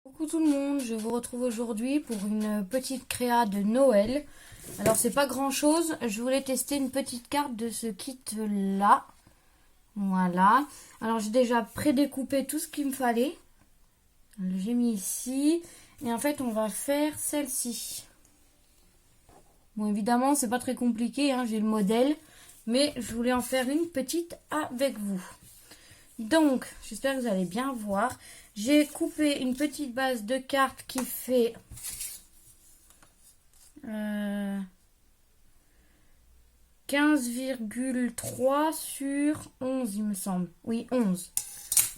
Coucou tout le monde, je vous retrouve aujourd'hui pour une petite créa de Noël. Alors c'est pas grand chose, je voulais tester une petite carte de ce kit là. Voilà, alors j'ai déjà prédécoupé tout ce qu'il me fallait. J'ai mis ici et en fait on va faire celle-ci. Bon évidemment c'est pas très compliqué, hein, j'ai le modèle, mais je voulais en faire une petite avec vous. Donc, j'espère que vous allez bien voir. J'ai coupé une petite base de cartes qui fait 15,3 sur 11, il me semble. Oui, 11.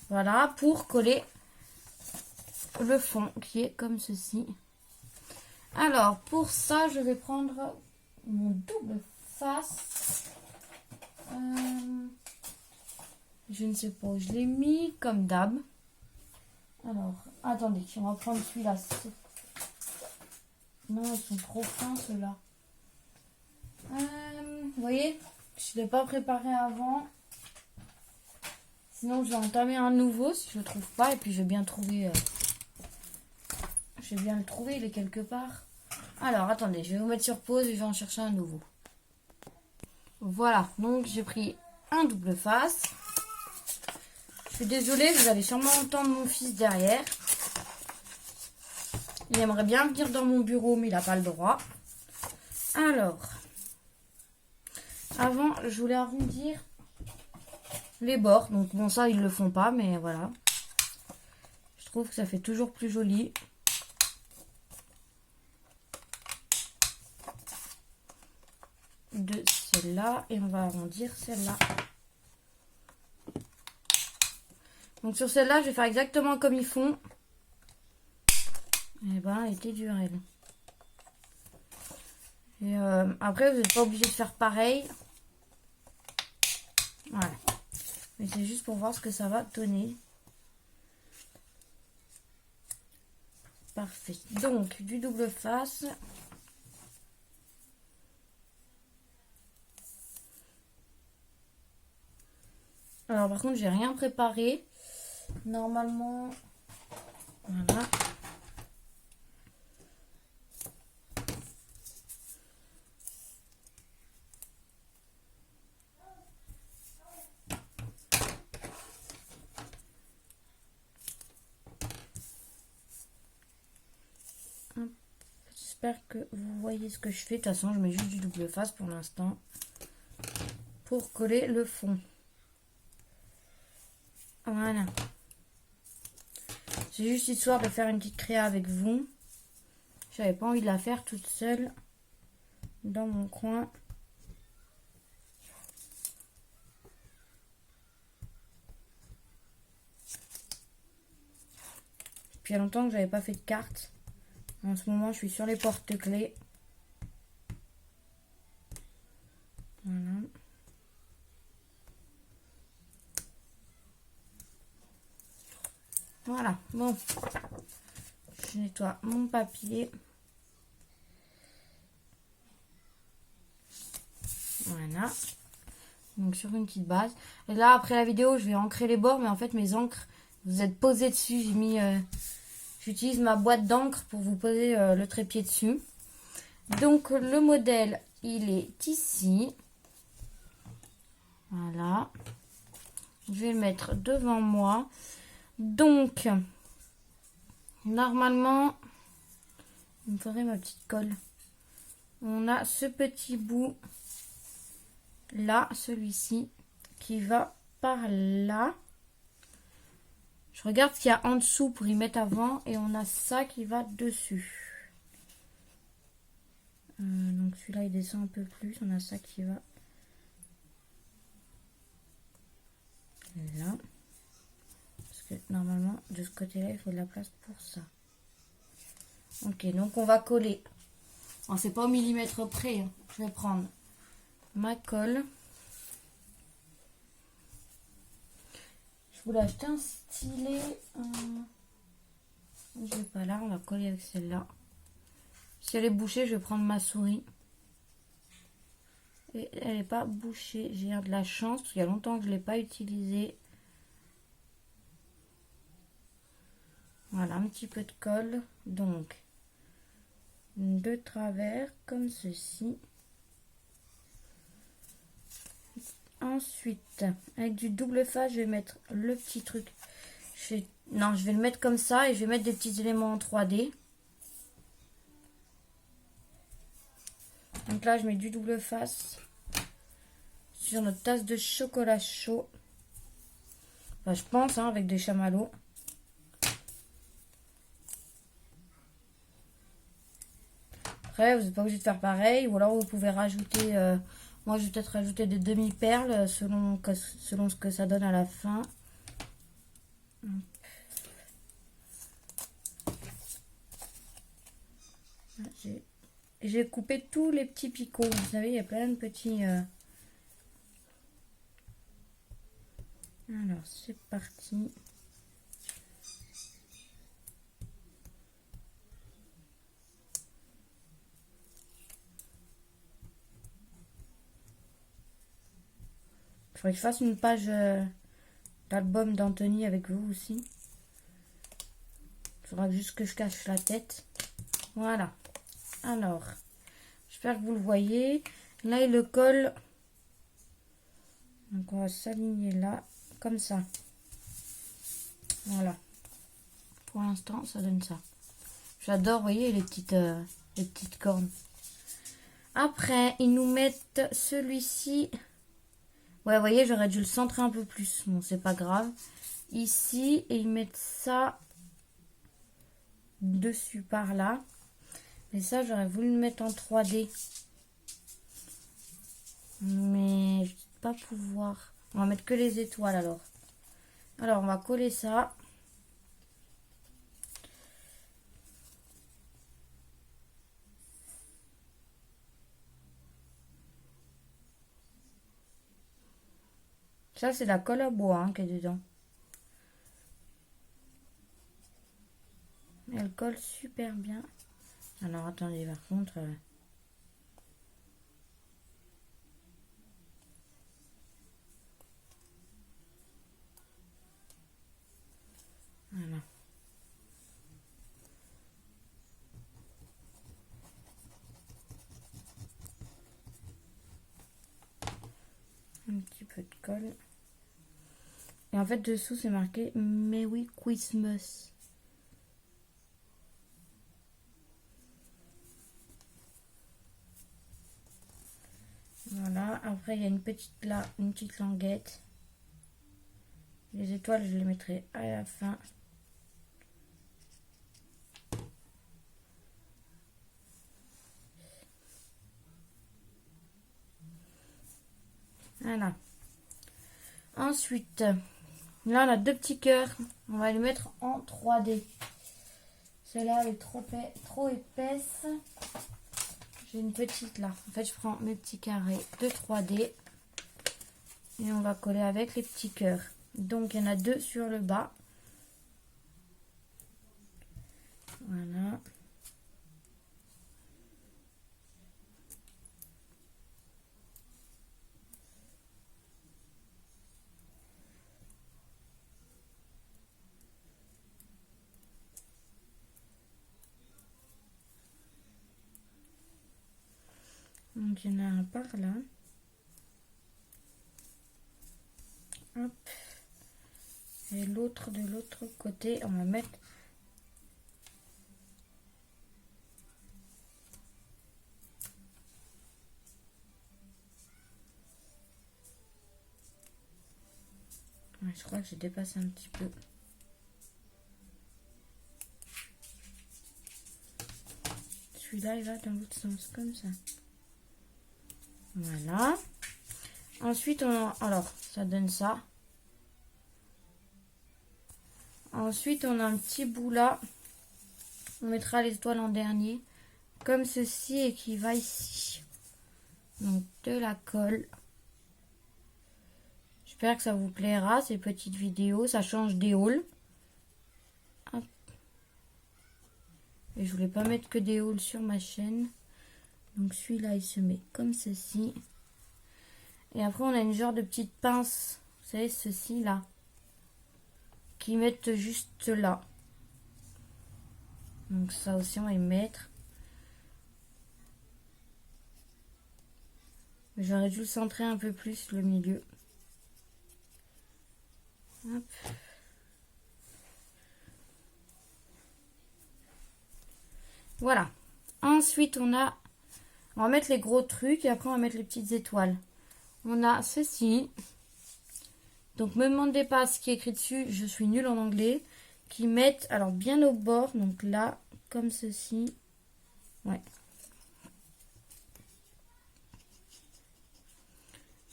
Voilà, pour coller le fond qui est comme ceci. Alors, pour ça, je vais prendre mon double face. Je ne sais pas où je l'ai mis, comme d'hab. Alors, attendez, on va prendre celui-là. Non, ils sont trop fins, ceux-là. Vous voyez, je ne l'ai pas préparé avant. Sinon, je vais entamer un nouveau si je ne le trouve pas. Et puis, je vais bien trouver. Je vais bien le trouver, il est quelque part. Alors, attendez, je vais vous mettre sur pause et je vais en chercher un nouveau. Voilà, donc j'ai pris un double face. Je suis désolée, vous allez sûrement entendre mon fils derrière. Il aimerait bien venir dans mon bureau, mais il n'a pas le droit. Alors, avant, je voulais arrondir les bords. Donc, bon, ça, ils ne le font pas, mais voilà. Je trouve que ça fait toujours plus joli. De celle-là, et on va arrondir celle-là. Donc, sur celle-là, je vais faire exactement comme ils font. Et ben, elle était dure, elle. Et après, vous n'êtes pas obligé de faire pareil. Voilà. Mais c'est juste pour voir ce que ça va donner. Parfait. Donc, du double face. Alors, par contre, j'ai rien préparé. Normalement, voilà. J'espère que vous voyez ce que je fais. De toute façon, je mets juste du double face pour l'instant. Pour coller le fond. Voilà. C'est juste histoire de faire une petite créa avec vous. J'avais pas envie de la faire toute seule dans mon coin. Depuis il y a longtemps que j'avais pas fait de carte. En ce moment, je suis sur les porte-clés. Voilà. Voilà, bon. Je nettoie mon papier. Voilà. Donc sur une petite base. Et là, après la vidéo, je vais ancrer les bords. Mais en fait, mes encres, vous êtes posées dessus. J'ai mis... j'utilise ma boîte d'encre pour vous poser le trépied dessus. Donc le modèle, il est ici. Voilà. Je vais le mettre devant moi. Donc, normalement, il me faudrait ma petite colle. On a ce petit bout là, celui-ci, qui va par là. Je regarde ce qu'il y a en dessous pour y mettre avant. Et on a ça qui va dessus. Donc celui-là, il descend un peu plus. On a ça qui va là. Parce que normalement, de ce côté-là, il faut de la place pour ça. Ok, donc on va coller. Alors, c'est pas au millimètre près. Hein. Je vais prendre ma colle. Je voulais acheter un stylet. Je l'ai pas là, on va coller avec celle-là. Si elle est bouchée, je vais prendre ma souris. Et elle n'est pas bouchée. J'ai de la chance parce qu'il y a longtemps que je ne l'ai pas utilisée. Voilà, un petit peu de colle. Donc, de travers, comme ceci. Ensuite, avec du double face, je vais mettre le petit truc. Non, je vais le mettre comme ça et je vais mettre des petits éléments en 3D. Donc là, je mets du double face sur notre tasse de chocolat chaud. Enfin, je pense, hein, avec des chamallows. Après, vous n'êtes pas obligé de faire pareil. Ou alors, vous pouvez rajouter... moi, je vais peut-être rajouter des demi-perles selon ce que ça donne à la fin. J'ai coupé tous les petits picots. Vous savez, il y a plein de petits... Alors, c'est parti. Il faudrait que je fasse une page d'album d'Anthony avec vous aussi. Il faudra juste que je cache la tête. Voilà. Alors, j'espère que vous le voyez. Là, il le colle. Donc, on va s'aligner là, comme ça. Voilà. Pour l'instant, ça donne ça. J'adore, vous voyez, les petites cornes. Après, ils nous mettent celui-ci. Ouais, vous voyez, j'aurais dû le centrer un peu plus. Bon, c'est pas grave. Ici, et ils mettent ça dessus par là. Mais ça, j'aurais voulu le mettre en 3D. Mais je ne vais pas pouvoir. On va mettre que les étoiles alors. Alors, on va coller ça. Ça, c'est la colle à bois hein, qui est dedans. Elle colle super bien. Alors, attendez, par contre... Voilà. Un petit peu de colle. Et en fait, dessous, c'est marqué Merry Christmas. Voilà. Après, il y a une petite là, une petite languette. Les étoiles, je les mettrai à la fin. Voilà. Ensuite, là, on a deux petits cœurs. On va les mettre en 3D. Celle-là, elle est trop épaisse. J'ai une petite là. En fait, je prends mes petits carrés de 3D. Et on va coller avec les petits cœurs. Donc, il y en a deux sur le bas. Voilà. Donc, il y en a un par là. Hop. Et l'autre de l'autre côté, on va mettre... Ouais, je crois que j'ai dépassé un petit peu. Celui-là, il va dans l'autre sens, comme ça. Voilà. Ensuite, alors, ça donne ça. Ensuite, on a un petit bout là. On mettra l'étoile en dernier. Comme ceci et qui va ici. Donc, de la colle. J'espère que ça vous plaira, ces petites vidéos. Ça change des hauls. Hop. Et je voulais pas mettre que des hauls sur ma chaîne. Donc, celui-là, il se met comme ceci. Et après, on a une genre de petite pince. Vous savez, ceci là. Qui mettent juste là. Donc ça aussi, on va y mettre. J'aurais dû le centrer un peu plus, le milieu. Hop. Voilà. Ensuite, on va mettre les gros trucs et après, on va mettre les petites étoiles. On a ceci. Donc, me demandez pas ce qui est écrit dessus. Je suis nulle en anglais. Qui mettent, alors, bien au bord. Donc là, comme ceci. Ouais.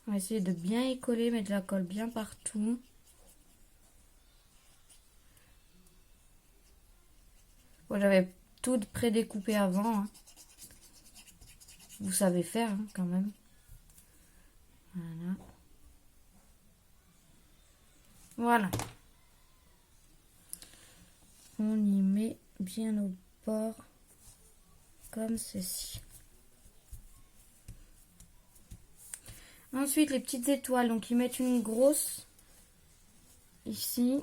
On va essayer de bien y coller, mettre de la colle bien partout. Bon, j'avais tout prédécoupé avant. Hein. Vous savez faire hein, quand même. Voilà. Voilà. On y met bien au bord. Comme ceci. Ensuite, les petites étoiles. Donc, ils mettent une grosse ici.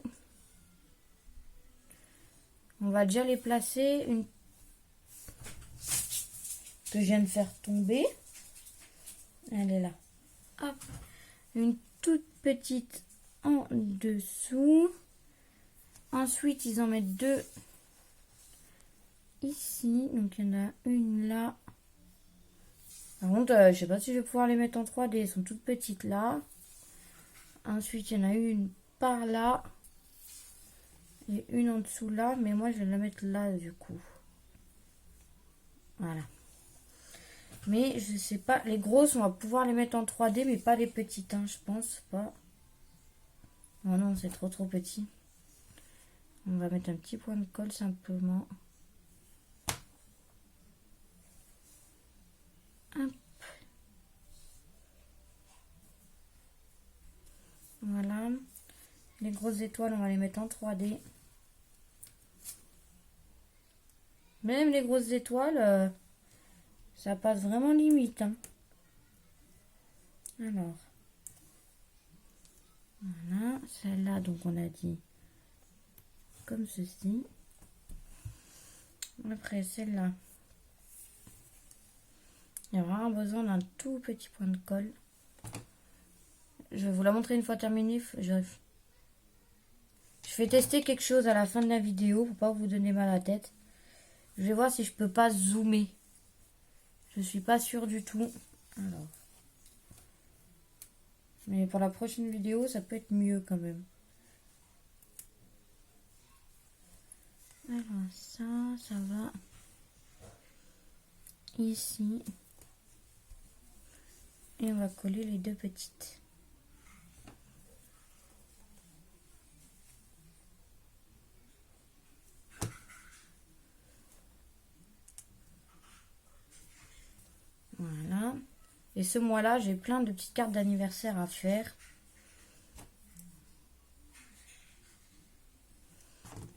On va déjà les placer. Une que je viens de faire tomber. Elle est là. Hop. Une toute petite en dessous. Ensuite, ils en mettent deux ici. Donc, il y en a une là. Par contre, je sais pas si je vais pouvoir les mettre en 3D. Elles sont toutes petites là. Ensuite, il y en a une par là. Et une en dessous là. Mais moi, je vais la mettre là du coup. Voilà. Mais je sais pas. Les grosses, on va pouvoir les mettre en 3D. Mais pas les petites, hein, je pense pas. Oh non, c'est trop petit. On va mettre un petit point de colle simplement. Hop. Voilà. Les grosses étoiles, on va les mettre en 3D. Même les grosses étoiles, ça passe vraiment limite. Hein. Alors. Voilà. Celle-là, donc on a dit comme ceci. Après, celle-là. Il y a vraiment besoin d'un tout petit point de colle. Je vais vous la montrer une fois terminée. Je vais tester quelque chose à la fin de la vidéo pour pas vous donner mal à la tête. Je vais voir si je peux pas zoomer. Je suis pas sûre du tout. Alors. Mais pour la prochaine vidéo, ça peut être mieux quand même. Alors ça va ici. Et on va coller les deux petites. Voilà. Et ce mois-là, j'ai plein de petites cartes d'anniversaire à faire.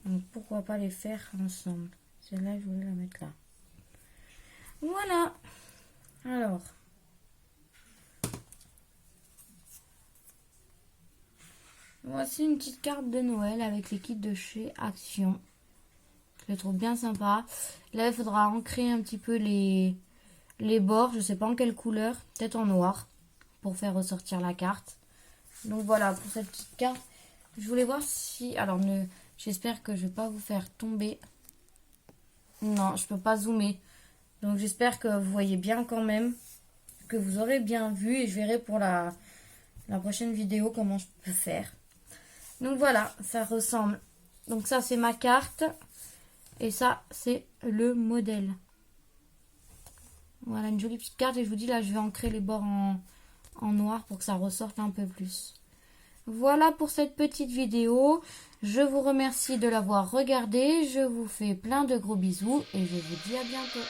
Donc pourquoi pas les faire ensemble. Celle-là, je voulais la mettre là. Voilà. Alors. Voici une petite carte de Noël avec les kits de chez Action. Je les trouve bien sympa. Là, il faudra ancrer un petit peu les bords. Je sais pas en quelle couleur. Peut-être en noir. Pour faire ressortir la carte. Donc voilà, pour cette petite carte. Je voulais voir si... Alors, j'espère que je vais pas vous faire tomber. Non, je peux pas zoomer. Donc, j'espère que vous voyez bien quand même. Que vous aurez bien vu. Et je verrai pour la prochaine vidéo comment je peux faire. Donc voilà, ça ressemble. Donc ça, c'est ma carte. Et ça, c'est le modèle. Voilà, une jolie petite carte. Et je vous dis, là, je vais ancrer les bords en noir pour que ça ressorte un peu plus. Voilà pour cette petite vidéo. Je vous remercie de l'avoir regardée. Je vous fais plein de gros bisous. Et je vous dis à bientôt.